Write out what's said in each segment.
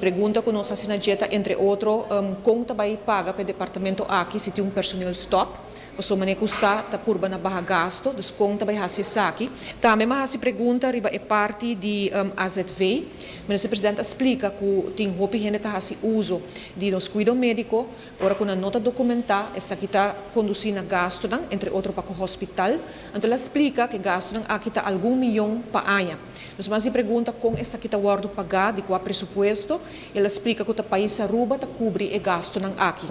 Pergunta que nós assinamos, entre outros, conta vai paga para o departamento aqui se tem personal stop, ou maneira que usa a curva na barra gasto, dus conta vai fazer aqui. Também mas se pergunta riba é parte de AZV, mas o presidente explica que tem roupa gente tá fazendo uso de nos cuidado médico, ora com a nota documentar essa que está conduzindo gasto entre outros para o hospital, então ela explica que gasto aqui está algum milhão para ano. Nós mas se pergunta com essa que está guardo pagar de qual presupuesto, ela explica que o país Aruba está cobre e gasto aqui.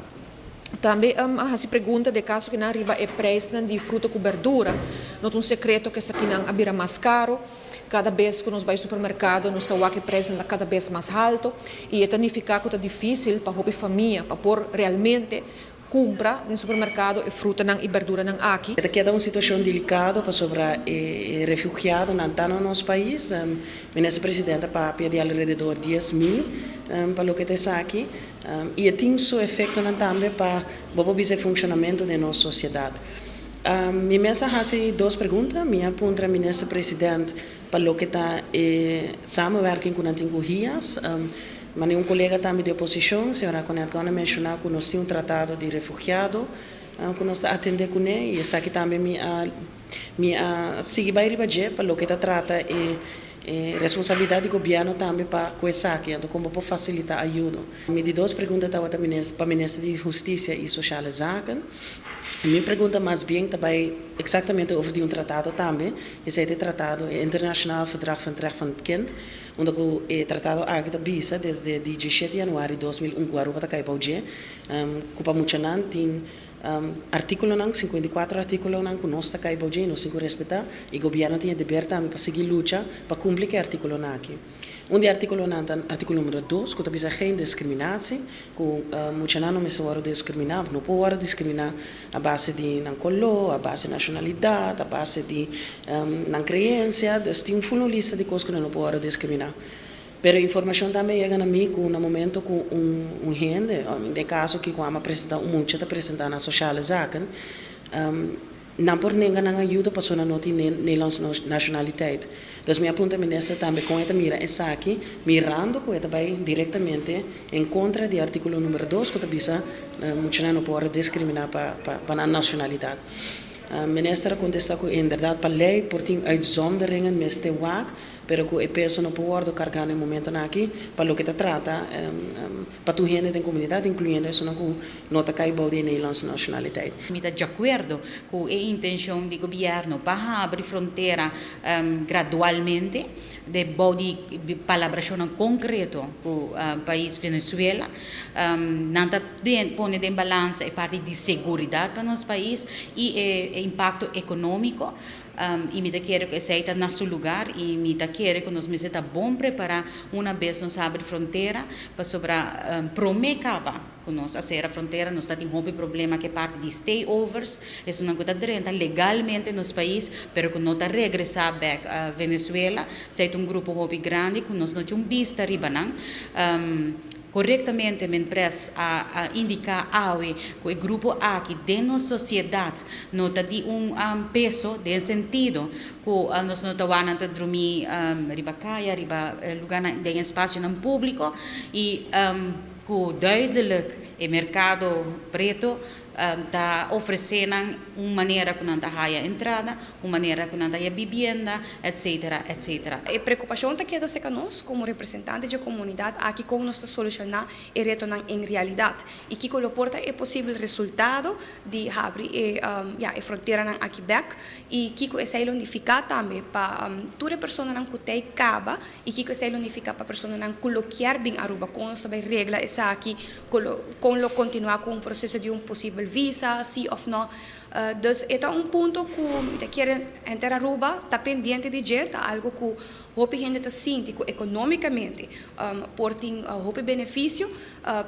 Também se pergunta de caso que não arriba é preço de fruta com verdura, não é um secreto que essa aqui não abira mais caro, cada vez que nós vamos ao supermercado, nós estamos aqui preço cada vez mais alto, e é significa que é difícil para a família, para pôr realmente compra no supermercado e fruta e verdura aqui. Aqui é uma situação delicada para sobre refugiados no nosso país. O nosso presidente para pedir alrededor de 10.000 para o que está aqui. E tem seu efeito também para o funcionamento da nossa sociedade. Minha mensagem é duas perguntas. Minha pergunta ao ministro presidente para o que está samenwerking com Antinguhias. Mas um colega também de oposição, a senhora Conete, mencionou que nós temos um tratado de refugiado, que nós estamos atendendo com ele, e isso aqui também me sigue bem ribaje, para o que trata responsabilidade do governo também para coisa aqui, então como para facilitar a ajuda. Me de duas perguntas para o ministro de Justiça e Sociale Zaken. Minha pergunta mais bem também exatamente over um tratado também. Esse é o tratado internacional verdrag van het recht van het kind, onde o tratado agita bisa desde 17 de januari de 2001 guaru para kai pauje, kupa muchanan tin artículo 54 artículo que nós está kai pauje, nós temos que respeitar e o governo tem dever também para seguir luta para cumprir que artículo aqui. Onde artículo artículo número 2, que bisa geen discriminatie, que muchanan não me se discriminar, não pode discriminar a base de color, a base de nacionalidade, a base de crença, tem uma lista de coisas que não pode discriminar. Pero a informação também chega a mim no momento que gente, no caso que quando está apresentando na social zaken, não por ninguém não ajuda para pessoa não ter Nederlandse nacionalidade. Então, minha ponta ministra também com esta mira essa aqui, mirando que esta vai diretamente em contra do artículo número 2, que bisa não pode discriminar para a nacionalidade. A ministra contesta que inderdaad para lei por tem uitzonderingen met te waak, pero que o peso não pode carregar no momento aqui para o que trata para tu gente da comunidade, incluindo isso que não está caindo de Nederlandse nacionalidade. Estou de acordo com a intenção do governo para abrir fronteira gradualmente, de body colaboração concreto com o país Venezuela, não está pondo em balança a parte de segurança para nosso país e impacto econômico. E me quero que seja no seu lugar e me quero que nós me seja bom preparar uma vez nós abrir fronteira para sobre promecava que nós fazer a fronteira nós temos um problema que é parte de stayovers é uma coisa direta legalmente nos país pero que não está regressar back a Venezuela seja grupo muito grande que nós não temos vista ribanan corretamente me empresa a indicar que o grupo aqui de nossa sociedade não tem peso de sentido que nós não estamos a dormir riba caia, riba lugar de espaço no público e que duidelijk o mercado preto está oferecendo uma maneira que não está a entrada, uma maneira que não está a vivienda, etc, etc. A preocupação está queda se nós, como representantes da comunidade, aqui como nós está solucionar e retornar em realidade. E que o porta é possível resultado de abrir a fronteira aqui back e que o é unificar também para toda a pessoa não que tem caba e que o é unificar para a pessoa não colocar bem Aruba com nós também regla essa aqui com continuar com o processo de possível visa, sim ou não. Dus é um ponto que quer entrar Aruba está pendente de gente, algo que o gente está sentindo economicamente por ter benefício,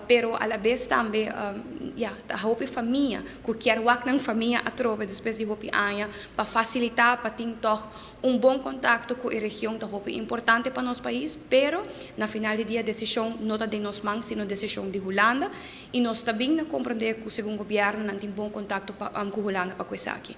pero a la vez também a família que quer na família a tropa depois de anos para facilitar para ter bom contato com a região da importante para nosso país, pero na final do dia a decisão não está de nós mãos, sino decisão de Holanda e nós também compreender que o segundo governo não tem bom contato com Holanda para coisa aqui.